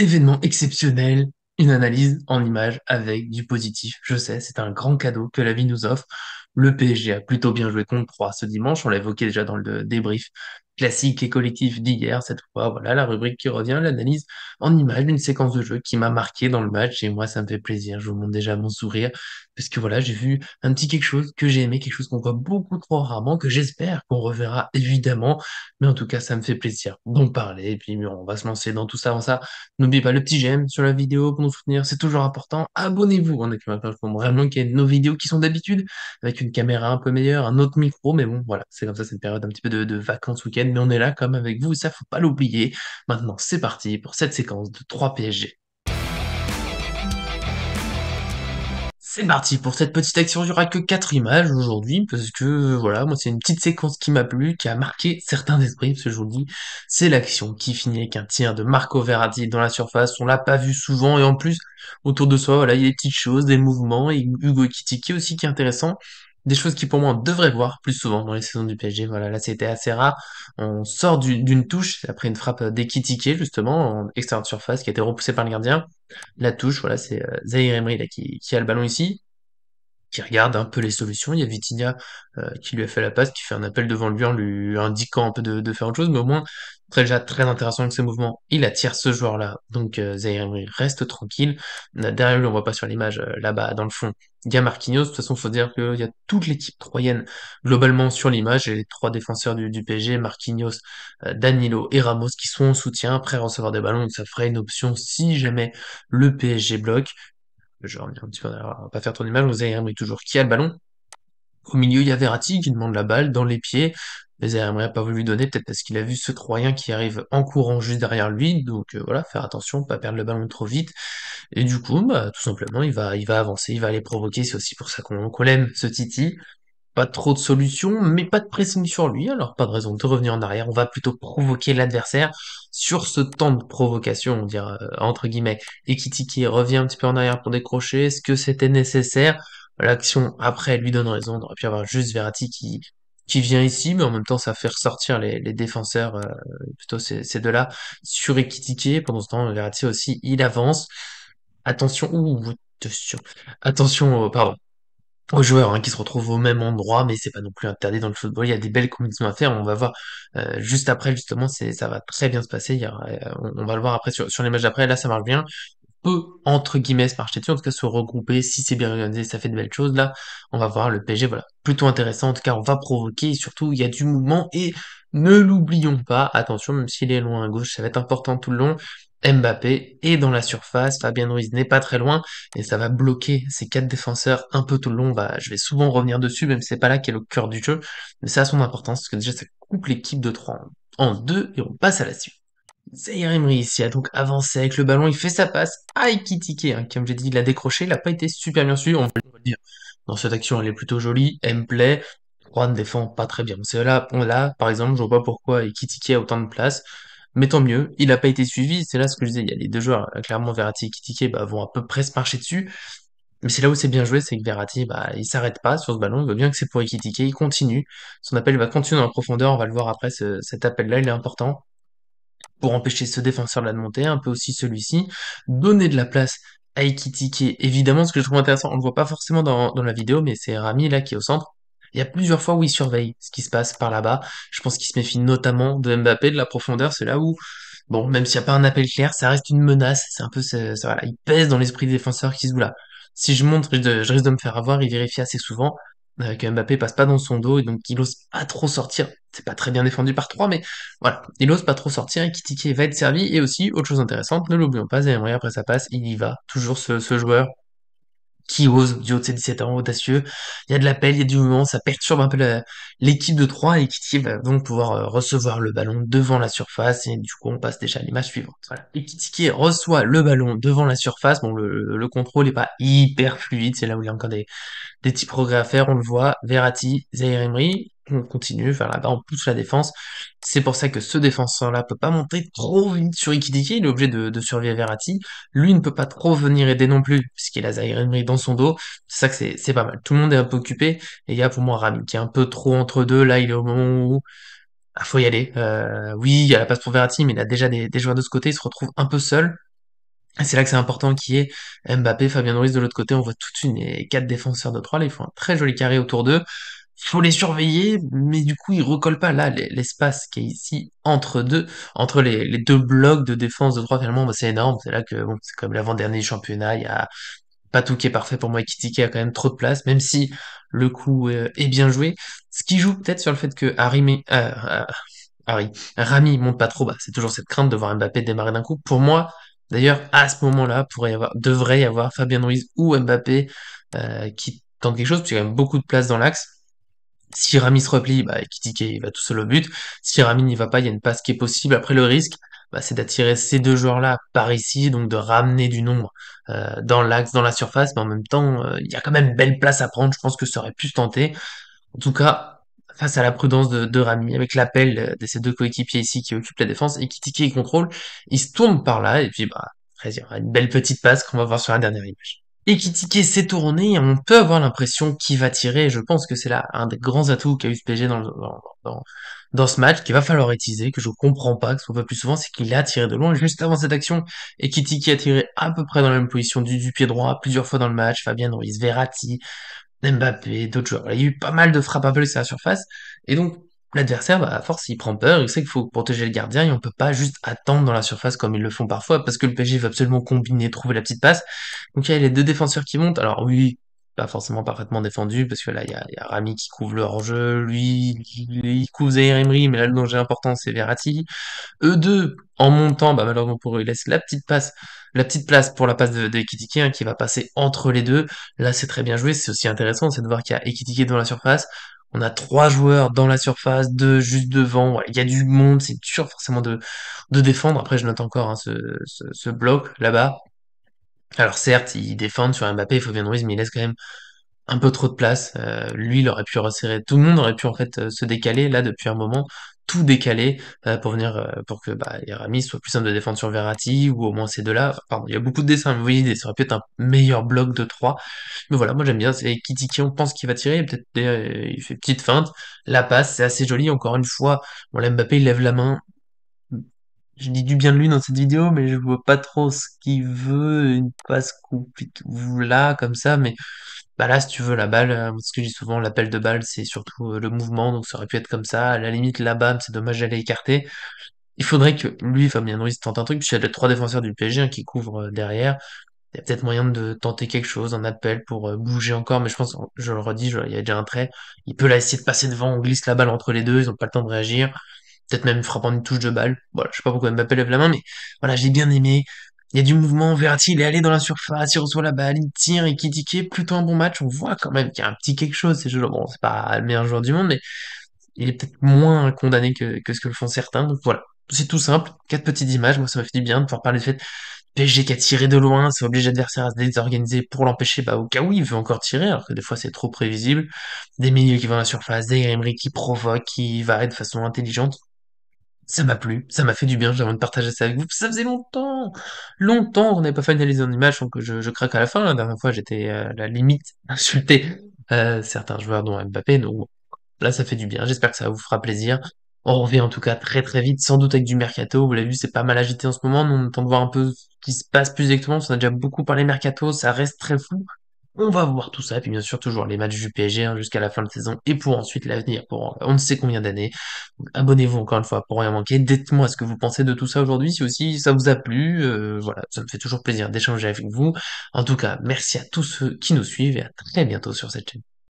Événement exceptionnel, une analyse en images avec du positif. Je sais, c'est un grand cadeau que la vie nous offre. Le PSG a plutôt bien joué contre 3 ce dimanche, on l'a évoqué déjà dans le débrief classique et collectif d'hier. Cette fois, voilà la rubrique qui revient, l'analyse en images d'une séquence de jeu qui m'a marqué dans le match et moi ça me fait plaisir. Je vous montre déjà mon sourire parce que voilà, j'ai vu un petit quelque chose que j'ai aimé, quelque chose qu'on voit beaucoup trop rarement, que j'espère qu'on reverra évidemment, mais en tout cas ça me fait plaisir d'en parler et puis on va se lancer dans tout ça avant ça. N'oubliez pas le petit j'aime sur la vidéo pour nous soutenir, c'est toujours important. Abonnez-vous, on est que maintenant, je pense vraiment qu'il y a nos vidéos qui sont d'habitude, avec une caméra un peu meilleure, un autre micro, mais bon, voilà, c'est comme ça, c'est une période un petit peu de vacances week-end, mais on est là comme avec vous, ça faut pas l'oublier. Maintenant, c'est parti pour cette séquence de 3 PSG. C'est parti pour cette petite action, il y aura que 4 images aujourd'hui, parce que voilà, moi c'est une petite séquence qui m'a plu, qui a marqué certains esprits, parce que je vous le dis, c'est l'action qui finit avec un tir de Marco Verratti dans la surface, on l'a pas vu souvent, et en plus, autour de soi, voilà, il y a des petites choses, des mouvements, et Hugo Ekitike aussi qui est intéressant, des choses qui pour moi on devrait voir plus souvent dans les saisons du PSG, voilà, là c'était assez rare, on sort d'une touche, après une frappe d'Ekitike justement, en extérieur de surface, qui a été repoussée par le gardien, la touche, voilà, c'est Zahir Emery là, qui a le ballon ici, qui regarde un peu les solutions. Il y a Vitinha qui lui a fait la passe, qui fait un appel devant lui en lui indiquant un peu de faire autre chose, mais au moins, déjà très intéressant avec ses mouvements, il attire ce joueur-là. Donc Zahir Emery reste tranquille. Derrière lui, on voit pas sur l'image, là-bas, dans le fond, il y a Marquinhos. De toute façon, il faut dire qu'il y a toute l'équipe troyenne globalement sur l'image, et les trois défenseurs du PSG, Marquinhos, Danilo et Ramos, qui sont en soutien, prêts à recevoir des ballons, donc ça ferait une option si jamais le PSG bloque. Je vais revenir un petit peu en arrière, on va pas faire trop d'image, vous avez Emery toujours qui a le ballon. Au milieu, il y a Verratti qui demande la balle dans les pieds. Mais Zaire Emery a pas voulu lui donner, peut-être parce qu'il a vu ce Troyen qui arrive en courant juste derrière lui. Donc voilà, faire attention, pas perdre le ballon trop vite. Et du coup, bah, tout simplement, il va avancer, il va aller provoquer. C'est aussi pour ça qu'on l'aime, ce Titi. Pas trop de solutions, mais pas de pressing sur lui, alors pas de raison de revenir en arrière. On va plutôt provoquer l'adversaire sur ce temps de provocation, on dirait entre guillemets. Ekitike revient un petit peu en arrière pour décrocher. Est-ce que c'était nécessaire? L'action après lui donne raison. On aurait pu avoir juste Verratti qui vient ici, mais en même temps ça fait ressortir les défenseurs, plutôt ces deux-là, sur Ekitike. Pendant ce temps, Verratti aussi, il avance. Attention, ouh, attention, attention, pardon aux joueurs hein, qui se retrouvent au même endroit, mais c'est pas non plus interdit dans le football. Il y a des belles combinaisons à faire. On va voir juste après, justement, ça va très bien se passer. On va le voir après sur les matchs d'après. Là, ça marche bien. Peut, entre guillemets, se marcher dessus, en tout cas se regrouper. Si c'est bien organisé, ça fait de belles choses. Là, on va voir le PSG, voilà, plutôt intéressant. En tout cas, on va provoquer. Et surtout, il y a du mouvement. Et ne l'oublions pas, attention, même s'il est loin à gauche, ça va être important tout le long. Mbappé est dans la surface, Fabien Ruiz n'est pas très loin, et ça va bloquer ces quatre défenseurs un peu tout le long. Je vais souvent revenir dessus, même si c'est pas là qu'est le cœur du jeu, mais ça a son importance, parce que déjà ça coupe l'équipe de 3 en 2, et on passe à la suite. Zaire Emery ici a donc avancé avec le ballon, il fait sa passe à Ekitike, hein, comme j'ai dit, il a décroché, il a pas été super bien suivi, on va le dire. Dans cette action, elle est plutôt jolie, elle me plaît, Juan défend pas très bien. C'est là, par exemple, je vois pas pourquoi Ekitike a autant de place, mais tant mieux, il a pas été suivi, c'est là ce que je disais, il y a les deux joueurs, clairement Verratti et Ekitike, vont à peu près se marcher dessus, mais c'est là où c'est bien joué, c'est que Verratti, il s'arrête pas sur ce ballon, il voit bien que c'est pour Ekitike, il continue, son appel va continuer dans la profondeur, on va le voir après, cet appel-là, il est important, pour empêcher ce défenseur-là de monter, un peu aussi celui-ci, donner de la place à Ekitike, évidemment, ce que je trouve intéressant, on le voit pas forcément dans la vidéo, mais c'est Rami là qui est au centre. Il y a plusieurs fois où il surveille ce qui se passe par là-bas. Je pense qu'il se méfie notamment de Mbappé, de la profondeur, c'est là où, bon, même s'il n'y a pas un appel clair, ça reste une menace, c'est un peu, voilà, il pèse dans l'esprit des défenseurs qui se disent, là. Si je montre, je risque de me faire avoir, il vérifie assez souvent, que Mbappé passe pas dans son dos, et donc il ose pas trop sortir. C'est pas très bien défendu par 3, mais voilà, il ose pas trop sortir, et Kitike va être servi, et aussi, autre chose intéressante, ne l'oublions pas, Zé après sa passe, il y va, toujours ce joueur qui ose, du haut de ses 17 ans, audacieux. Il y a de l'appel, il y a du mouvement, ça perturbe un peu l'équipe de 3 et Ekitike va donc pouvoir recevoir le ballon devant la surface et du coup on passe déjà à l'image suivante. Voilà. Ekitike reçoit le ballon devant la surface, bon le contrôle est pas hyper fluide, c'est là où il y a encore des petits progrès à faire, on le voit, Verratti, Zaire Emery, on continue, enfin là-bas on pousse la défense, c'est pour ça que ce défenseur-là peut pas monter trop vite sur Ekitike, il est obligé de surveiller Verratti, lui ne peut pas trop venir aider non plus, puisqu'il a Zaire Emery dans son dos, c'est ça que c'est pas mal, tout le monde est un peu occupé, et il y a pour moi Rami qui est un peu trop entre deux, là il est au moment où faut y aller, oui il y a la passe pour Verratti, mais il a déjà des joueurs de ce côté, il se retrouve un peu seul, Et c'est là que c'est important qu'il y ait Mbappé, Fabien Ruiz de l'autre côté. On voit toute une et 4 défenseurs de 3. Là, ils font un très joli carré autour d'eux. Faut les surveiller, mais du coup, ils recollent pas. Là, l'espace qui est ici entre les deux blocs de défense de 3, finalement, bah, c'est énorme. C'est là que, bon, c'est comme l'avant-dernier du championnat. Il y a pas tout qui est parfait pour moi. Ekitike a quand même trop de place, même si le coup est bien joué. Ce qui joue peut-être sur le fait que Harry, Rami monte pas trop bas. C'est toujours cette crainte de voir Mbappé démarrer d'un coup. Pour moi, d'ailleurs, à ce moment-là, devrait y avoir Fabien Ruiz ou Mbappé qui tentent quelque chose, parce qu'il y a quand même beaucoup de place dans l'axe. Si Rami se replie, bah, Ekitike il va tout seul au but. Si Rami n'y va pas, il y a une passe qui est possible. Après, le risque, bah, c'est d'attirer ces deux joueurs-là par ici, donc de ramener du nombre dans l'axe, dans la surface, mais en même temps, il y a quand même belle place à prendre. Je pense que ça aurait pu se tenter. En tout cas, face à la prudence de Rami, avec l'appel de ses deux coéquipiers ici qui occupent la défense, et qui contrôle, il se tourne par là, et puis bah, après, il y aura une belle petite passe qu'on va voir sur la dernière image. Ekitike s'est tourné, on peut avoir l'impression qu'il va tirer, je pense que c'est là un des grands atouts qu'a eu ce PSG dans ce match, qu'il va falloir utiliser, que je comprends pas, que ce soit pas plus souvent, c'est qu'il a tiré de loin. Juste avant cette action, Ekitike a tiré à peu près dans la même position du pied droit, plusieurs fois dans le match, Fabien Ruiz, Verratti, Mbappé, d'autres joueurs. Il y a eu pas mal de frappes appelées sur la surface. Et donc, l'adversaire, bah, à force, il prend peur, il sait qu'il faut protéger le gardien et on peut pas juste attendre dans la surface comme ils le font parfois parce que le PSG va absolument combiner, trouver la petite passe. Donc, il y a les deux défenseurs qui montent. Alors, oui, pas forcément parfaitement défendu parce que là, il y a Rami qui couvre le hors-jeu, lui, il couvre Zaïre Emery, mais là, le danger important, c'est Verratti. Eux deux, en montant, bah, malheureusement pour eux, ils laissent la petite place pour la passe de Ekitike, hein, qui va passer entre les deux. Là, c'est très bien joué. C'est aussi intéressant, c'est de voir qu'il y a Ekitike dans la surface. On a trois joueurs dans la surface, deux juste devant. Voilà, il y a du monde, c'est dur forcément de défendre. Après, je note encore hein, ce bloc là-bas. Alors certes, ils défendent sur Mbappé, il faut bien Ruiz, mais il laisse quand même un peu trop de place. Lui, il aurait pu resserrer. Tout le monde aurait pu en fait se décaler là depuis un moment, tout décaler pour que bah, Aramis soit plus simple de défendre sur Verratti ou au moins ces deux-là. Enfin, pardon, il y a beaucoup de dessins. Mais vous voyez, ça aurait pu être un meilleur bloc de 3. Mais voilà, moi j'aime bien. C'est Kitiki, on pense qu'il va tirer. Et peut-être il fait petite feinte. La passe, c'est assez joli. Encore une fois, bon, là, Mbappé il lève la main. Je dis du bien de lui dans cette vidéo, mais je vois pas trop ce qu'il veut. Une passe coupe là comme ça, mais bah là, si tu veux, la balle, ce que je dis souvent, l'appel de balle, c'est surtout le mouvement, donc ça aurait pu être comme ça. À la limite, là-bas, c'est dommage d'aller écarter. Il faudrait que lui, Fabien Ruiz, tente un truc, puisqu'il y a les trois défenseurs du PSG hein, qui couvrent derrière. Il y a peut-être moyen de tenter quelque chose, un appel pour bouger encore, mais je pense, je le redis, il y a déjà un trait. Il peut là essayer de passer devant, on glisse la balle entre les deux, ils ont pas le temps de réagir. Peut-être même frappant une touche de balle. Voilà, je sais pas pourquoi Mbappé lève la main, mais voilà, j'ai bien aimé. Il y a du mouvement, Verratti, il est allé dans la surface, il reçoit la balle, il tire et Kitike, plutôt un bon match. On voit quand même qu'il y a un petit quelque chose. Bon, c'est pas le meilleur joueur du monde, mais il est peut-être moins condamné que ce que le font certains. Donc voilà, c'est tout simple. Quatre petites images, moi ça m'a fait du bien de pouvoir parler du fait PSG qui a tiré de loin, ça oblige l'adversaire à se désorganiser pour l'empêcher, bah, au cas où il veut encore tirer, alors que des fois c'est trop prévisible. Des milieux qui vont à la surface, des Emery qui provoquent, qui varient de façon intelligente. Ça m'a plu, ça m'a fait du bien, j'ai envie de partager ça avec vous. Ça faisait longtemps qu'on n'avait pas finalisé un image, donc je craque à la fin. La dernière fois, j'étais à la limite insulté certains joueurs, dont Mbappé, donc bon, là, ça fait du bien. J'espère que ça vous fera plaisir. On revient en tout cas très très vite, sans doute avec du mercato. Vous l'avez vu, c'est pas mal agité en ce moment. Nous, on attend de voir un peu ce qui se passe plus exactement, parce qu'on a déjà beaucoup parlé mercato, ça reste très flou. On va voir tout ça, et puis bien sûr toujours les matchs du PSG hein, jusqu'à la fin de saison, et pour ensuite l'avenir, pour on ne sait combien d'années. Abonnez-vous encore une fois pour rien manquer. Dites-moi ce que vous pensez de tout ça aujourd'hui, si aussi ça vous a plu. Voilà, ça me fait toujours plaisir d'échanger avec vous. En tout cas, merci à tous ceux qui nous suivent et à très bientôt sur cette chaîne.